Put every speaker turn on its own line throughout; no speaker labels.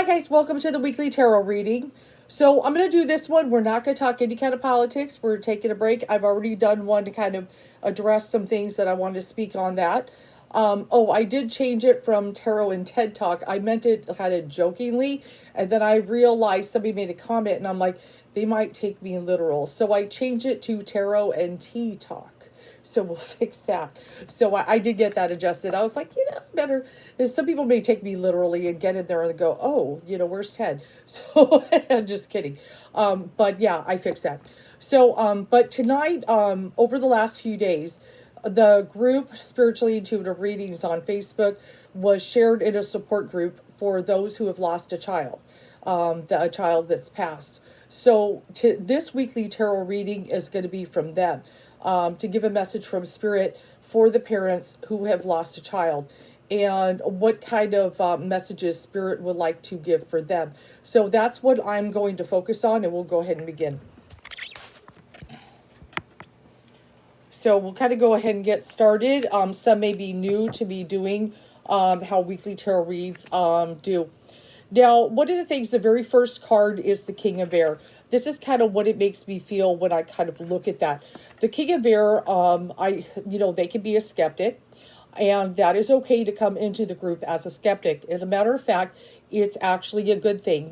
Hi guys, welcome to the weekly tarot reading. So I'm going to do this one. We're not going to talk any kind of politics. We're taking a break. I've already done one to kind of address some things that I wanted to speak on that. I did change it from tarot and TED Talk. I meant it kind of jokingly, and then I realized somebody made a comment, and I'm like, they might take me literal. So I changed it to tarot and tea talk. So we'll fix that. So I did get that adjusted. I was like, better. Some people may take me literally and get in there and go, oh, where's Ted? So just kidding. But yeah, I fixed that. So, but tonight, over the last few days, the group Spiritually Intuitive Readings on Facebook was shared in a support group for those who have lost a child, a child that's passed. So this weekly tarot reading is going to be from them, to give a message from Spirit for the parents who have lost a child, and what kind of messages Spirit would like to give for them. So that's what I'm going to focus on, and we'll go ahead and begin. So we'll kind of go ahead and get started. Some may be new to me doing how weekly tarot reads do. Now, one of the things, the very first card is the King of Air. This is kind of what it makes me feel when I kind of look at that. The King of Air, they can be a skeptic, and that is okay to come into the group as a skeptic. As a matter of fact, it's actually a good thing.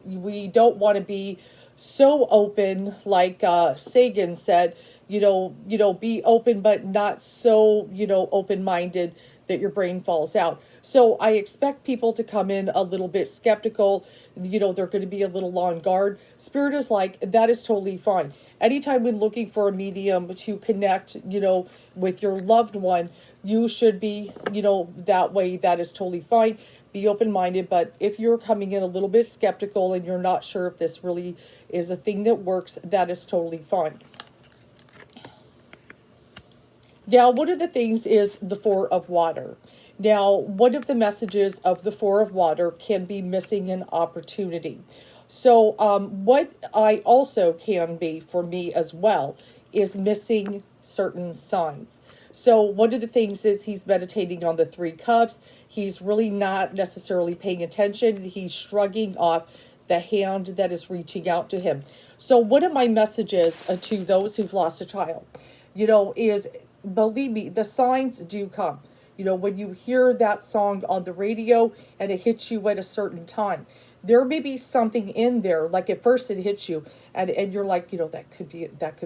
We don't want to be so open, like Sagan said, be open, but not so, open-minded that your brain falls out. So I expect people to come in a little bit skeptical. They're going to be a little on guard. Spirit is like, that is totally fine. Anytime when looking for a medium to connect, with your loved one, you should be, that way. That is totally fine. Be open-minded, but if you're coming in a little bit skeptical and you're not sure if this really is a thing that works, that is totally fine. Now, one of the things is the Four of Water. Now, one of the messages of the Four of Water can be missing an opportunity. So, what I also can be for me as well is missing certain signs. So, one of the things is he's meditating on the Three Cups. He's really not necessarily paying attention. He's shrugging off the hand that is reaching out to him. So, one of my messages to those who've lost a child, is, believe me, the signs do come. When you hear that song on the radio and it hits you at a certain time, there may be something in there. Like at first it hits you and you're like, that could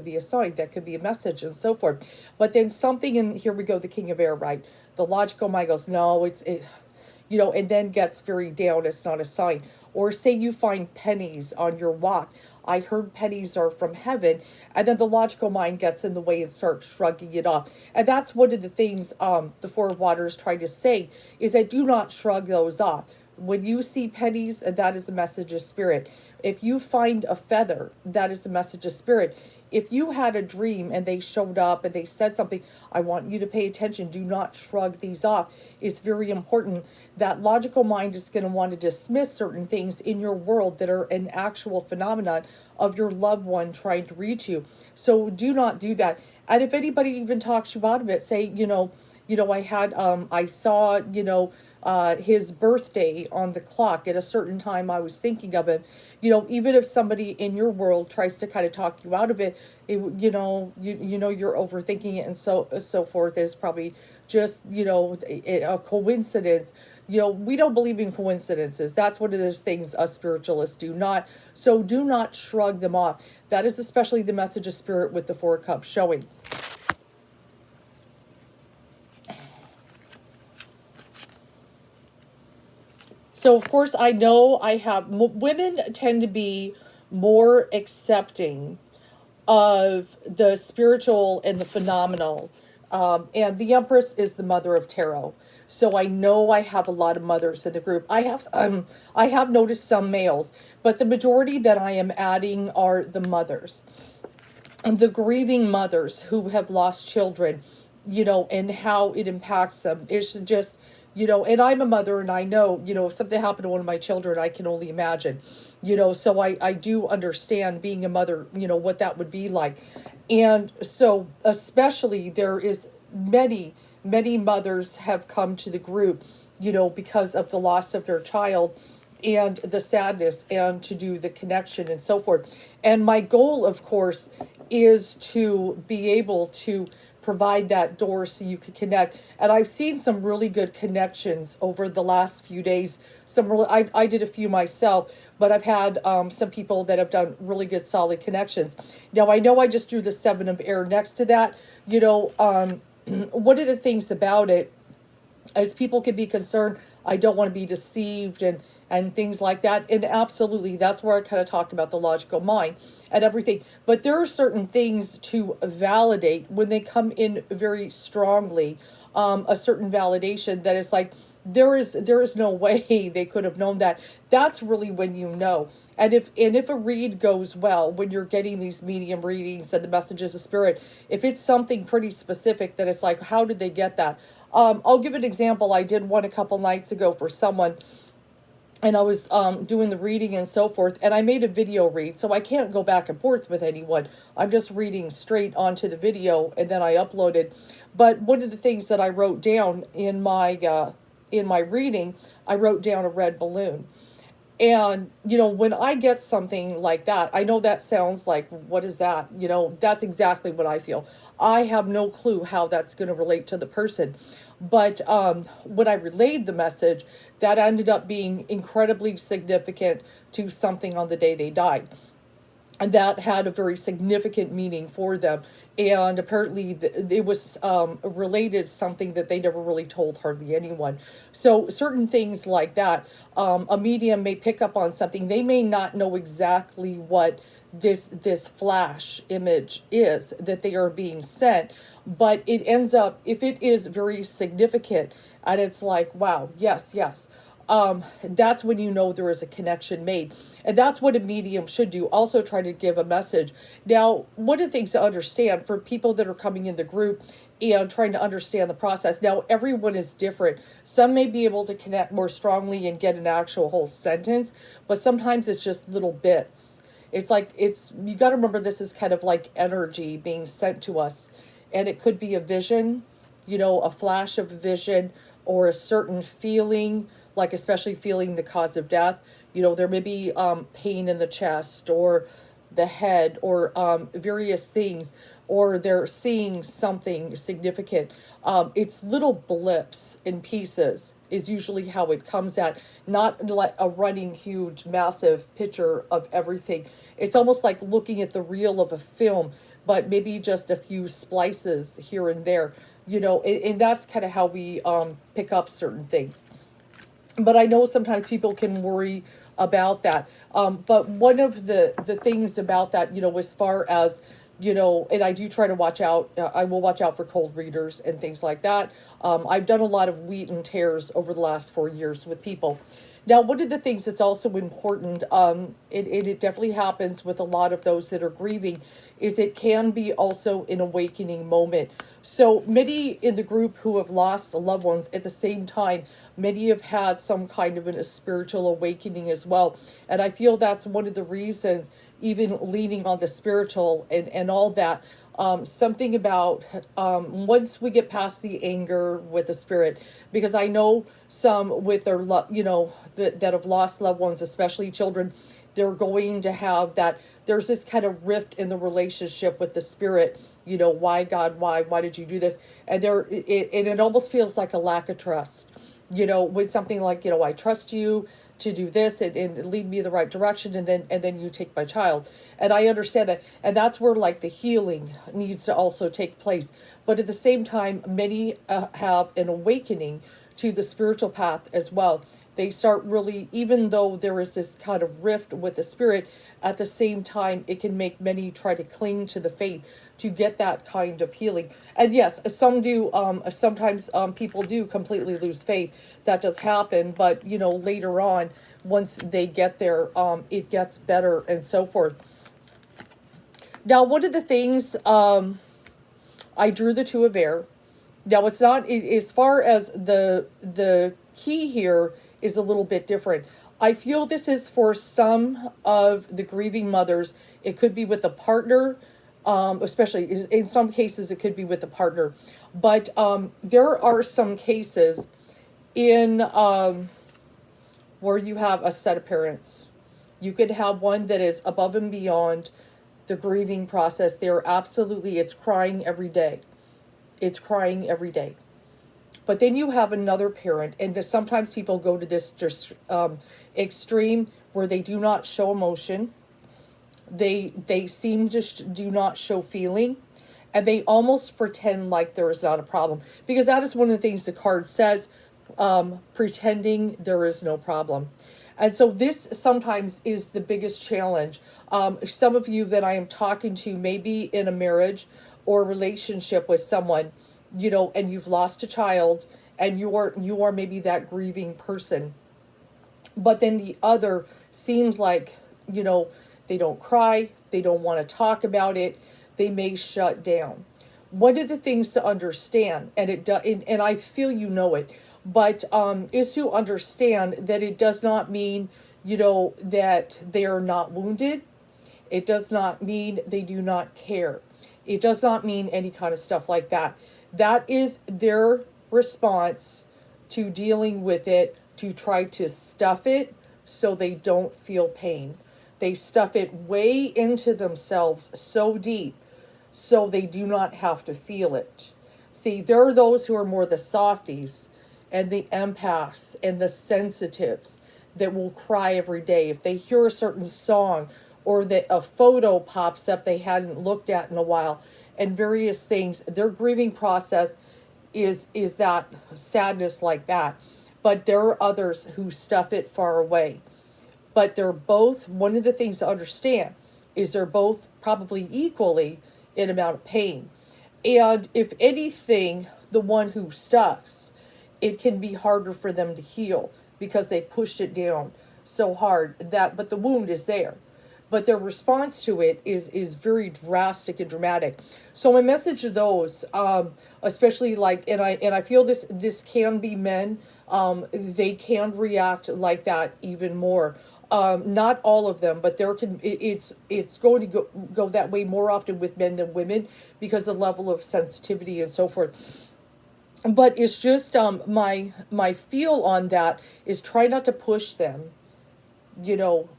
be a sign, that could be a message, and so forth. But then something in, here we go, the King of Air, right? The logical mind goes, no, and then gets very down. It's not a sign. Or say you find pennies on your walk. I heard pennies are from heaven, and then the logical mind gets in the way and starts shrugging it off. And that's one of the things the Four of Water is trying to say, is that do not shrug those off. When you see pennies, that is a message of Spirit. If you find a feather, that is a message of Spirit. If you had a dream and they showed up and they said something, I want you to pay attention. Do not shrug these off. It's very important. That logical mind is going to want to dismiss certain things in your world that are an actual phenomenon of your loved one trying to reach you. So do not do that. And if anybody even talks you out of it, say, I saw, his birthday on the clock at a certain time. I was thinking of him. Even if somebody in your world tries to kind of talk you out of it, you're overthinking it, and so forth. Is probably just a coincidence. We don't believe in coincidences. That's one of those things us spiritualists do not. So do not shrug them off. That is especially the message of Spirit with the Four of Cups showing. So, of course, I know women tend to be more accepting of the spiritual and the phenomenal. And the Empress is the mother of tarot. So I know I have a lot of mothers in the group. I have noticed some males, but the majority that I am adding are the mothers. And the grieving mothers who have lost children, and how it impacts them. It's just, and I'm a mother, and I know, if something happened to one of my children, I can only imagine, so I do understand being a mother, what that would be like. And so especially there is many mothers have come to the group, because of the loss of their child. and the sadness, and to do the connection and so forth. And my goal, of course, is to be able to provide that door so you can connect. And I've seen some really good connections over the last few days. I did a few myself, but I've had some people that have done really good solid connections. Now I know I just drew the seven of air next to that. One of the things about it, as people can be concerned, I don't want to be deceived and things like that. And absolutely, that's where I kind of talked about the logical mind and everything. But there are certain things to validate when they come in very strongly. A certain validation that is like, there is no way they could have known that. That's really when you know. And if a read goes well, when you're getting these medium readings and the messages of spirit, if it's something pretty specific, that it's like, how did they get that? I'll give an example. I did one a couple nights ago for someone, and I was doing the reading and so forth, and I made a video read, so I can't go back and forth with anyone. I'm just reading straight onto the video, and then I uploaded. But one of the things that I wrote down in my reading, I wrote down a red balloon. And, when I get something like that, I know that sounds like, what is that? That's exactly what I feel. I have no clue how that's going to relate to the person. But when I relayed the message, that ended up being incredibly significant to something on the day they died. And that had a very significant meaning for them. And apparently it was related to something that they never really told hardly anyone. So certain things like that, a medium may pick up on something. They may not know exactly what this flash image is that they are being sent, but it ends up, if it is very significant, and it's like, wow, yes, yes. That's when you know there is a connection made. And that's what a medium should do. Also try to give a message. Now, one of the things to understand for people that are coming in the group and trying to understand the process. Now, everyone is different. Some may be able to connect more strongly and get an actual whole sentence, but sometimes it's just little bits. It's like, you got to remember, this is kind of like energy being sent to us. And it could be a vision, a flash of vision, or a certain feeling, like especially feeling the cause of death. There may be pain in the chest or the head, or various things, or they're seeing something significant. It's little blips and pieces is usually how it comes at, not like a running huge massive picture of everything. It's almost like looking at the reel of a film, but maybe just a few splices here and there, and that's kind of how we pick up certain things. But I know sometimes people can worry about that. But one of the things about that, as far as, and I do try to watch out, I will watch out for cold readers and things like that. I've done a lot of wheat and tears over the last 4 years with people. Now, one of the things that's also important, it definitely happens with a lot of those that are grieving, is it can be also an awakening moment. So many in the group who have lost loved ones at the same time, many have had some kind of a spiritual awakening as well. And I feel that's one of the reasons, even leaning on the spiritual and all that, something about once we get past the anger with the spirit, because I know some with their that have lost loved ones, especially children, they're going to have that, there's this kind of rift in the relationship with the spirit. Why, God, why did you do this? And it almost feels like a lack of trust, with something like, I trust you to do this and lead me in the right direction, and then you take my child. And I understand that, and that's where like the healing needs to also take place. But at the same time, many have an awakening to the spiritual path as well. They start really, even though there is this kind of rift with the spirit, at the same time, it can make many try to cling to the faith to get that kind of healing. And yes, some do, sometimes people do completely lose faith. That does happen, but later on, once they get there, it gets better and so forth. Now, one of the things, I drew the Two of Air. Now, it's not, as far as the key here is a little bit different. I feel this is for some of the grieving mothers. It could be with a partner, especially in some cases, it could be with a partner. But there are some cases in where you have a set of parents. You could have one that is above and beyond the grieving process. They're absolutely, it's crying every day. It's crying every day. But then you have another parent, and sometimes people go to this extreme where they do not show emotion. They seem to do not show feeling, and they almost pretend like there is not a problem, because that is one of the things the card says, pretending there is no problem. And so this sometimes is the biggest challenge. Some of you that I am talking to may be in a marriage or relationship with someone, and you've lost a child, and you are maybe that grieving person. But then the other seems like, they don't cry, they don't want to talk about it, they may shut down. One of the things to understand, and and I feel it, but is to understand that it does not mean, that they are not wounded. It does not mean they do not care. It does not mean any kind of stuff like that. That is their response to dealing with it, to try to stuff it so they don't feel pain. They stuff it way into themselves so deep so they do not have to feel it. See, there are those who are more the softies and the empaths and the sensitives that will cry every day if they hear a certain song, or that a photo pops up they hadn't looked at in a while, and various things. Their grieving process is that sadness like that. But there are others who stuff it far away. But they're both, one of the things to understand is they're both probably equally in amount of pain. And if anything, the one who stuffs, it can be harder for them to heal because they pushed it down so hard but the wound is there. But their response to it is very drastic and dramatic. So my message to those, especially and I feel this can be men, they can react like that even more. Not all of them, but it's going to go that way more often with men than women, because the level of sensitivity and so forth. But it's just my feel on that is try not to push them, to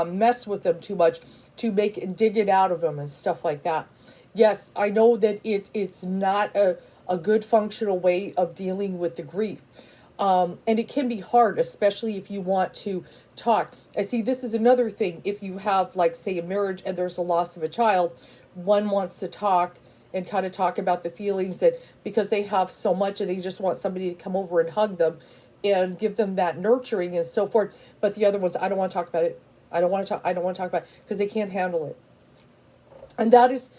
mess with them too much, to dig it out of them and stuff like that. Yes, I know that it's not a good functional way of dealing with the grief. And it can be hard, especially if you want to talk. I see this is another thing. If you have, like, say, a marriage and there's a loss of a child, one wants to talk and kind of talk about the feelings, that because they have so much and they just want somebody to come over and hug them and give them that nurturing and so forth. But the other ones, I don't want to talk about it. I don't want to talk about it, because they can't handle it. And that is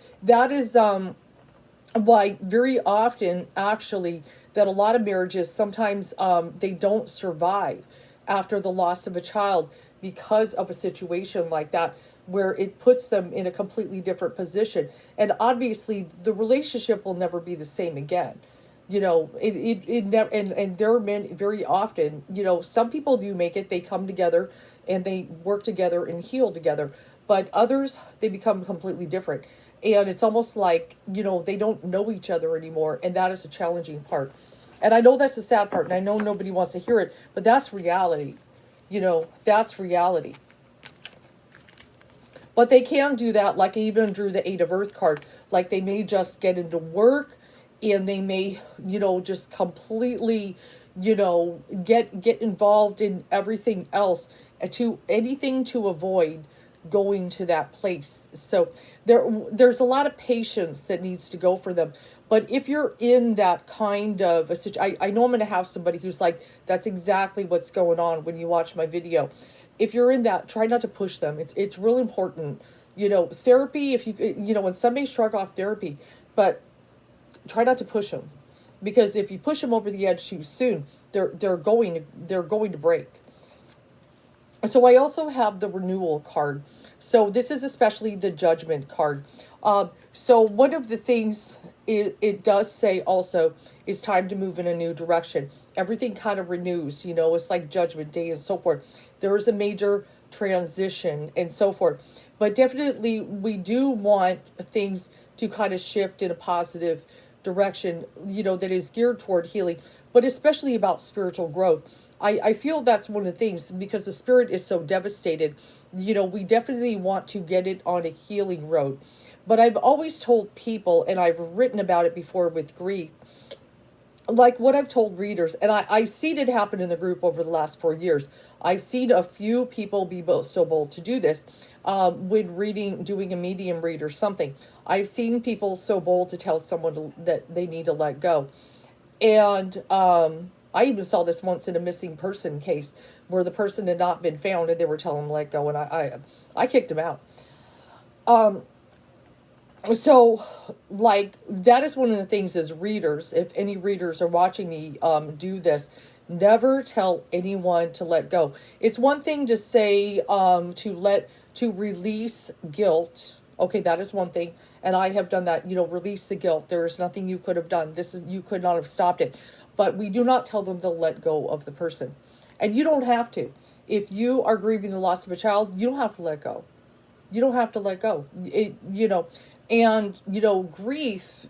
why very often, actually, that a lot of marriages sometimes they don't survive after the loss of a child, because of a situation like that, where it puts them in a completely different position. And obviously the relationship will never be the same again. It never, and there are men very often, some people do make it, they come together and they work together and heal together, but others, they become completely different. And it's almost like, they don't know each other anymore. And that is a challenging part. And I know that's the sad part, and I know nobody wants to hear it, but that's reality. That's reality. But they can do that, like I even drew the Eight of Earth card. Like, they may just get into work, and they may, just completely, get involved in everything else, to anything to avoid going to that place. So there's a lot of patience that needs to go for them. But if you're in that kind of a situation, I know I'm going to have somebody who's like, that's exactly what's going on when you watch my video. If you're in that, try not to push them. It's really important. Therapy, if you, when somebody shrug off therapy, but try not to push them. Because if you push them over the edge too soon, they're going to break. So I also have the renewal card. So this is especially the judgment card. So one of the things it does say also is time to move in a new direction. Everything kind of renews, it's like Judgment Day and so forth. There is a major transition and so forth. But definitely we do want things to kind of shift in a positive direction, that is geared toward healing, but especially about spiritual growth. I feel that's one of the things, because the spirit is so devastated. We definitely want to get it on a healing road. But I've always told people, and I've written about it before with grief, like what I've told readers, and I've seen it happen in the group over the last 4 years. I've seen a few people be so bold to do this when reading, doing a medium read or something. I've seen people so bold to tell someone that they need to let go. And I even saw this once in a missing person case where the person had not been found and they were telling them to let go, and I kicked them out. So, like, that is one of the things as readers, if any readers are watching me do this, never tell anyone to let go. It's one thing to say to release guilt. Okay, that is one thing. And I have done that, release the guilt. There is nothing you could have done. You could not have stopped it. But we do not tell them to let go of the person. And you don't have to. If you are grieving the loss of a child, you don't have to let go. You don't have to let go. Grief,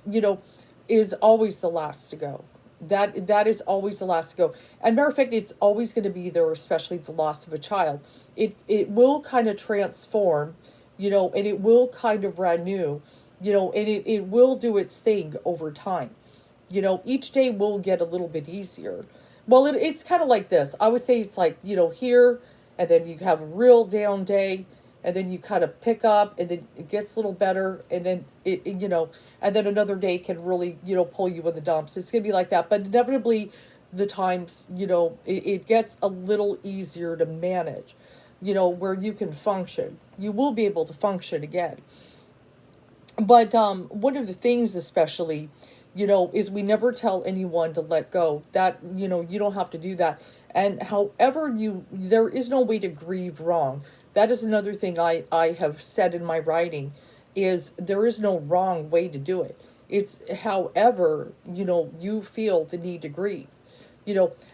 is always the last to go. That is always the last to go. And matter of fact, it's always going to be there, especially the loss of a child. It will kind of transform, and it will kind of renew, and it will do its thing over time. Each day will get a little bit easier. Well, it's kind of like this. I would say it's like, here, and then you have a real down day, and then you kind of pick up, and then it gets a little better, and then and then another day can really, pull you in the dumps. It's going to be like that. But inevitably, the times, it gets a little easier to manage, where you can function. You will be able to function again. But one of the things especially, is we never tell anyone to let go. That, you don't have to do that. And however there is no way to grieve wrong. That is another thing I have said in my writing, is there is no wrong way to do it. It's however, you feel the need to grieve.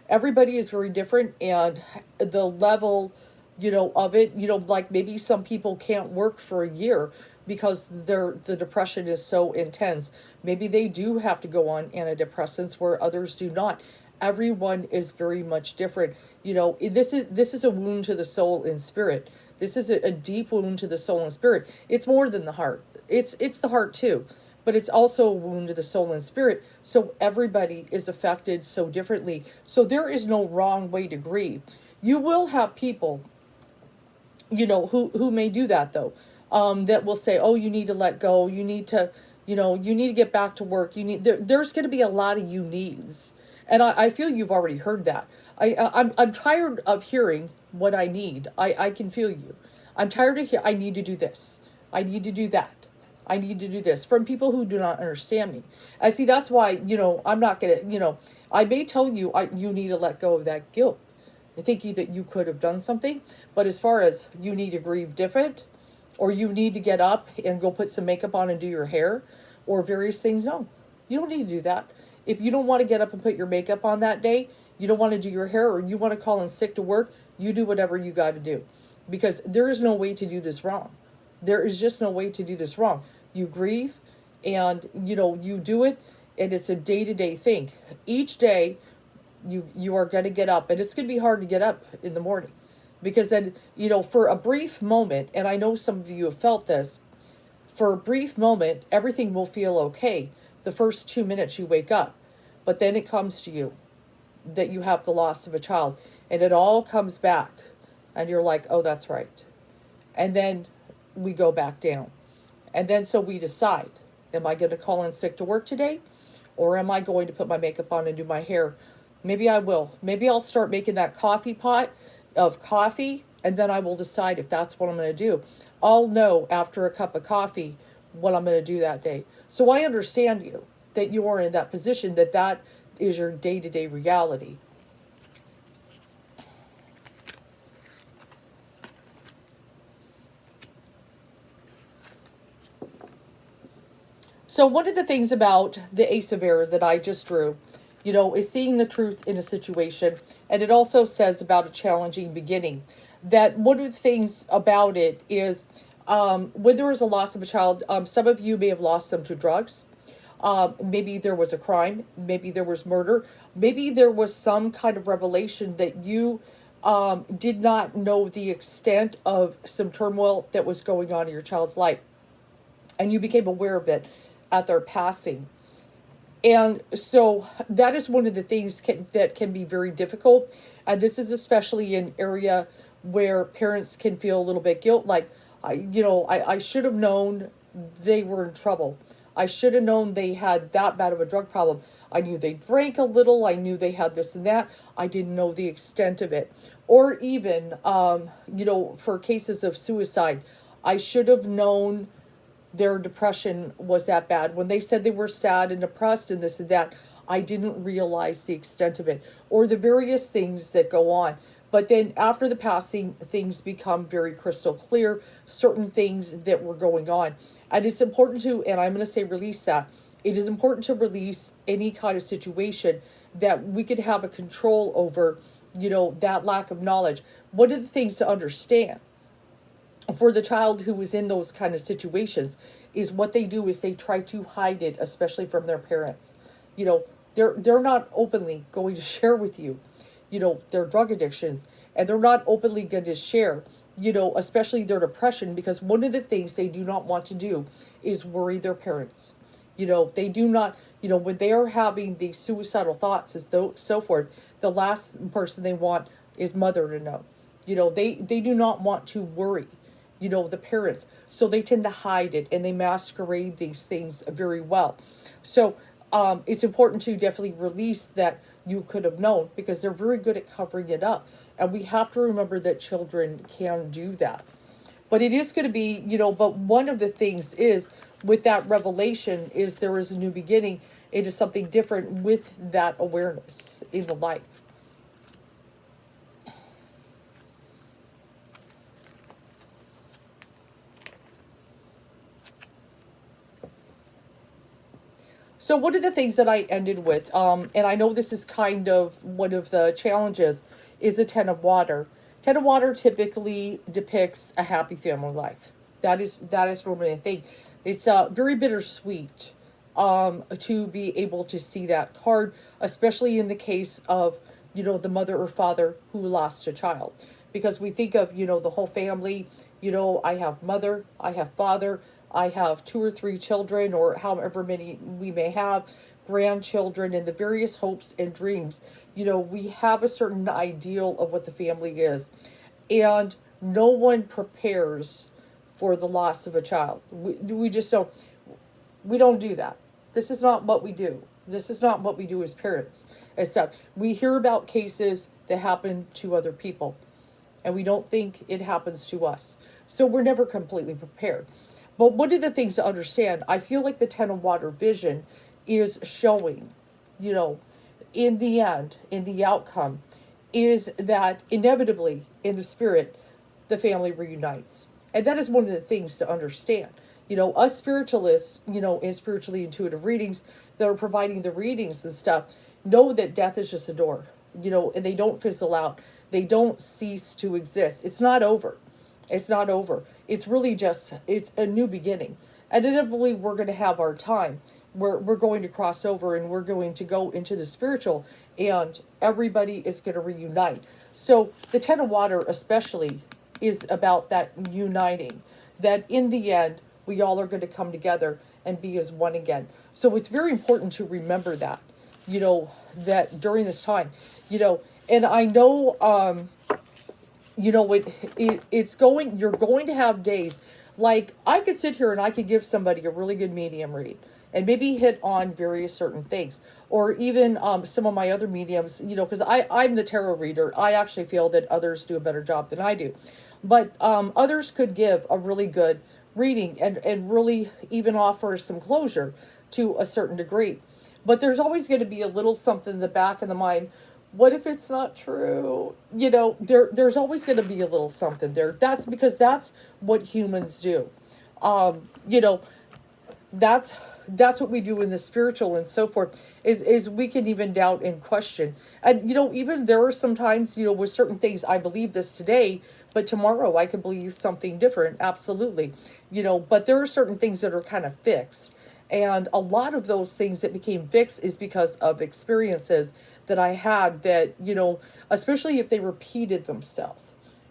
Everybody is very different, and the level, of it, like maybe some people can't work for a year because the depression is so intense. Maybe they do have to go on antidepressants where others do not. Everyone is very much different. This is a wound to the soul and spirit. This is a deep wound to the soul and spirit. It's more than the heart. It's the heart too, but it's also a wound to the soul and spirit. So everybody is affected so differently. So there is no wrong way to grieve. You will have people, who may do that though, that will say, oh, you need to let go. You need to, you need to get back to work. There's going to be a lot of you needs. And I feel you've already heard that. I'm tired of hearing what I need. I can feel you. I'm tired of I need to do this. I need to do that. I need to do this from people who do not understand me. I see. That's why, I'm not going to, I may tell you, you need to let go of that guilt, thinking that you could have done something. But as far as you need to grieve different, or you need to get up and go put some makeup on and do your hair, or various things, no, you don't need to do that. If you don't want to get up and put your makeup on that day, you don't want to do your hair, or you want to call in sick to work, you do whatever you got to do. Because there is no way to do this wrong. There is just no way to do this wrong. You grieve, and, you do it, and it's a day-to-day thing. Each day, you are going to get up, and it's going to be hard to get up in the morning. Because then, for a brief moment, and I know some of you have felt this, for a brief moment, everything will feel okay the first 2 minutes you wake up. But then it comes to you that you have the loss of a child, and it all comes back, and you're like, oh, that's right. And then we go back down. And then so we decide, am I going to call in sick to work today? Or am I going to put my makeup on and do my hair? Maybe I will. Maybe I'll start making that coffee pot of coffee, and then I will decide if that's what I'm going to do. I'll know after a cup of coffee what I'm going to do that day. So I understand you, that you are in that position, that is your day-to-day reality. So one of the things about the Ace of Air that I just drew, is seeing the truth in a situation. And it also says about a challenging beginning. That one of the things about it is when there is a loss of a child, some of you may have lost them to drugs. Maybe there was a crime, maybe there was murder, maybe there was some kind of revelation that you did not know the extent of some turmoil that was going on in your child's life, and you became aware of it at their passing. And so that is one of the things that can be very difficult. And this is especially an area where parents can feel a little bit guilt, like, I should have known they were in trouble. I should have known they had that bad of a drug problem. I knew they drank a little. I knew they had this and that. I didn't know the extent of it. Or even, for cases of suicide, I should have known their depression was that bad. When they said they were sad and depressed and this and that, I didn't realize the extent of it or the various things that go on. But then after the passing, things become very crystal clear, certain things that were going on. And it's important to, and I'm going to say release that. It is important to release any kind of situation that we could have a control over, that lack of knowledge. What are the things to understand for the child who is in those kind of situations is what they do is they try to hide it, especially from their parents. They're not openly going to share with you, their drug addictions, and they're not openly going to share, especially their depression, because one of the things they do not want to do is worry their parents. They do not, when they are having these suicidal thoughts and so forth, the last person they want is mother to know. They do not want to worry, the parents. So they tend to hide it and they masquerade these things very well. So it's important to definitely release that you could have known, because they're very good at covering it up. And we have to remember that children can do that. But it is going to be, but one of the things is with that revelation is there is a new beginning. It is something different with that awareness in the life. So one of the things that I ended with, and I know this is kind of one of the challenges, is the Ten of Water. Ten of Water typically depicts a happy family life. That is normally a thing. It's very bittersweet to be able to see that card, especially in the case of, the mother or father who lost a child. Because we think of, the whole family, I have mother, I have father, I have 2 or 3 children, or however many we may have, grandchildren, and the various hopes and dreams. We have a certain ideal of what the family is. And no one prepares for the loss of a child. We just don't, we don't do that. This is not what we do. This is not what we do as parents. Except we hear about cases that happen to other people, and we don't think it happens to us. So we're never completely prepared. But one of the things to understand, I feel like the Ten of Water vision is showing, in the end, in the outcome, is that inevitably in the spirit, the family reunites. And that is one of the things to understand. Us spiritualists, in spiritually intuitive readings that are providing the readings and stuff, know that death is just a door, and they don't fizzle out. They don't cease to exist. It's not over. It's not over. It's really just, it's a new beginning. And inevitably we're going to have our time. We're going to cross over and we're going to go into the spiritual, and everybody is going to reunite. So the Ten of Water especially is about that uniting, that in the end, we all are going to come together and be as one again. So it's very important to remember that, that during this time, and I know, you're going to have days, like I could sit here and I could give somebody a really good medium read and maybe hit on various certain things, or even some of my other mediums, because I'm the tarot reader. I actually feel that others do a better job than I do. But others could give a really good reading and really even offer some closure to a certain degree. But there's always going to be a little something in the back of the mind. What if it's not true? There's always going to be a little something there. That's because that's what humans do. That's what we do in the spiritual and so forth, is we can even doubt and question. And, even there are some times, with certain things, I believe this today, but tomorrow I could believe something different. Absolutely. But there are certain things that are kind of fixed. And a lot of those things that became fixed is because of experiences that I had that, especially if they repeated themselves.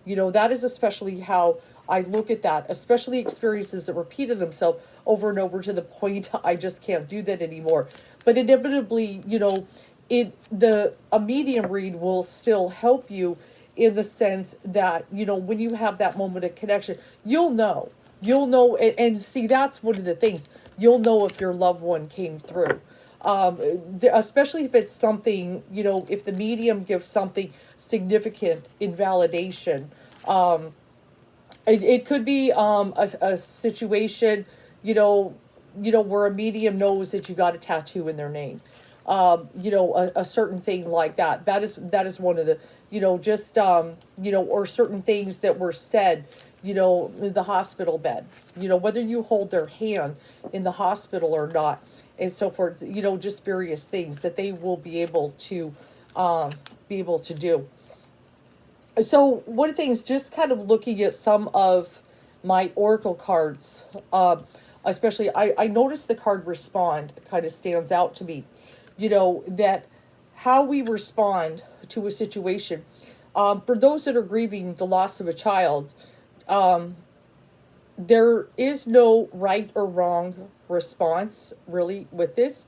That is especially how I look at that, especially experiences that repeated themselves over and over to the point I just can't do that anymore. But inevitably, a medium read will still help you in the sense that, when you have that moment of connection, you'll know, and see, that's one of the things. You'll know if your loved one came through. Especially if it's something, if the medium gives something significant in validation. It could be a situation, where a medium knows that you got a tattoo in their name. A certain thing like that. That is one of the, just or certain things that were said, in the hospital bed. Whether you hold their hand in the hospital or not, and so forth. Just various things that they will be able to do. So one of the things, just kind of looking at some of my oracle cards, especially I noticed the card respond kind of stands out to me. That how we respond to a situation. For those that are grieving the loss of a child, there is no right or wrong response really with this.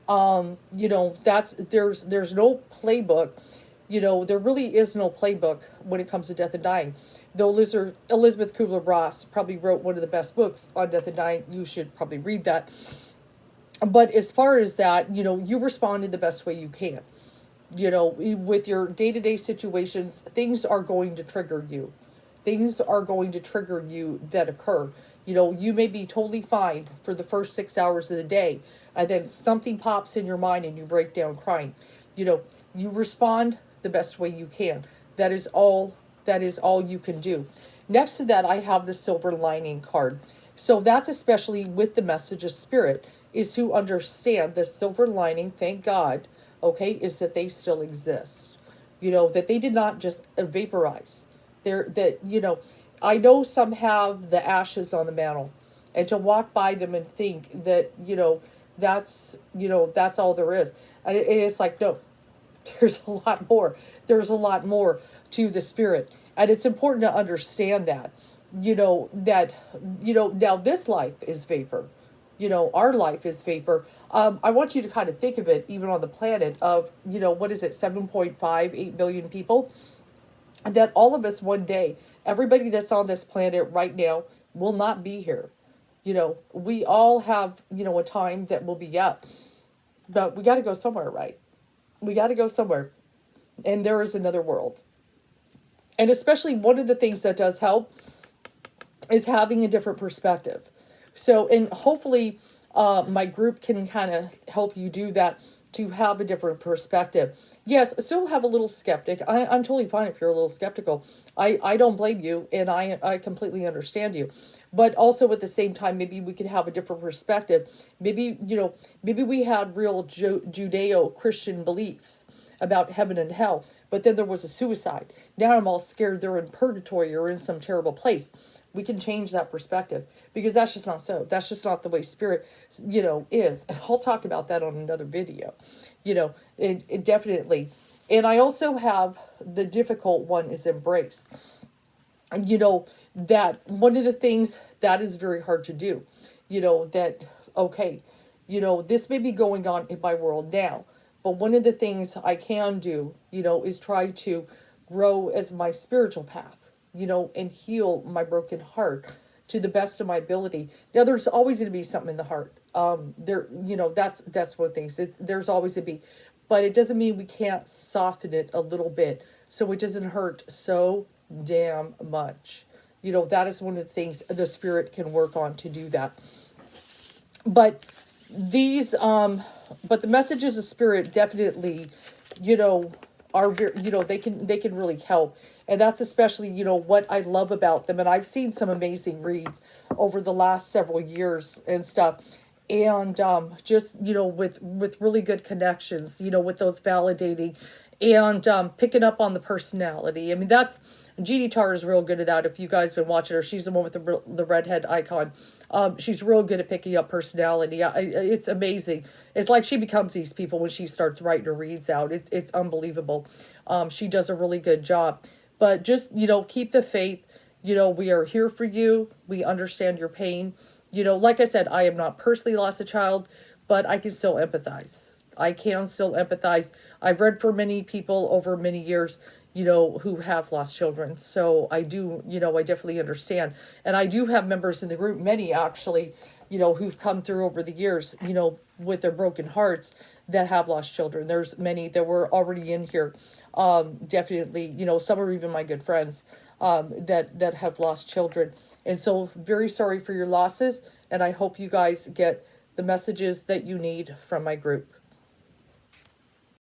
That's there's no playbook. There really is no playbook when it comes to death and dying. Though Elizabeth Kubler-Ross probably wrote one of the best books on death and dying, you should probably read that. But as far as that, you respond in the best way you can. With your day-to-day situations, things are going to trigger you. Things are going to trigger you that occur. You may be totally fine for the first 6 hours of the day, and then something pops in your mind and you break down crying. You respond the best way you can. That is all you can do. Next to that, I have the silver lining card. So that's especially with the message of spirit, is to understand the silver lining, thank God, okay, is that they still exist. That they did not just vaporize. I know some have the ashes on the mantle, and to walk by them and think that, that's all there is. And it's like, no, there's a lot more. There's a lot more to the spirit. And it's important to understand that, now this life is vapor. Our life is vapor. I want you to kind of think of it, even on the planet of, what is it, 7.58 billion people? And that all of us one day, everybody that's on this planet right now will not be here. We all have, a time that will be up. But we got to go somewhere, right? We got to go somewhere. And there is another world. And especially one of the things that does help is having a different perspective. So, and hopefully my group can kind of help you do that, to have a different perspective. Yes, still have a little skeptic. I'm totally fine if you're a little skeptical. I don't blame you, and I completely understand you. But also at the same time, maybe we could have a different perspective. Maybe, maybe we had real Judeo-Christian beliefs about heaven and hell, but then there was a suicide. Now I'm all scared they're in purgatory or in some terrible place. We can change that perspective, because that's just not so. That's just not the way spirit, is. And I'll talk about that on another video. It definitely. And I also have the difficult one is embrace. That one of the things that is very hard to do, that, okay, this may be going on in my world now, but one of the things I can do, is try to grow as my spiritual path, and heal my broken heart to the best of my ability. Now, there's always going to be something in the heart. That's one thing. There's always going to be, but it doesn't mean we can't soften it a little bit so it doesn't hurt so damn much. That is one of the things the spirit can work on to do that. But but the messages of spirit definitely, are very, they can really help. And that's especially, what I love about them. And I've seen some amazing reads over the last several years and stuff. And just, with really good connections, with those validating and picking up on the personality. I mean, And Jeannie Tar is real good at that. If you guys been watching her, she's the one with the redhead icon. She's real good at picking up personality. It's amazing. It's like she becomes these people when she starts writing her reads out. It's unbelievable. She does a really good job. But just, keep the faith. We are here for you. We understand your pain. Like I said, I am not personally lost a child, but I can still empathize. I can still empathize. I've read for many people over many years, who have lost children. So I do, I definitely understand. And I do have members in the group, many actually, who've come through over the years, with their broken hearts that have lost children. There's many that were already in here. Definitely, some are even my good friends, that have lost children. And so very sorry for your losses. And I hope you guys get the messages that you need from my group.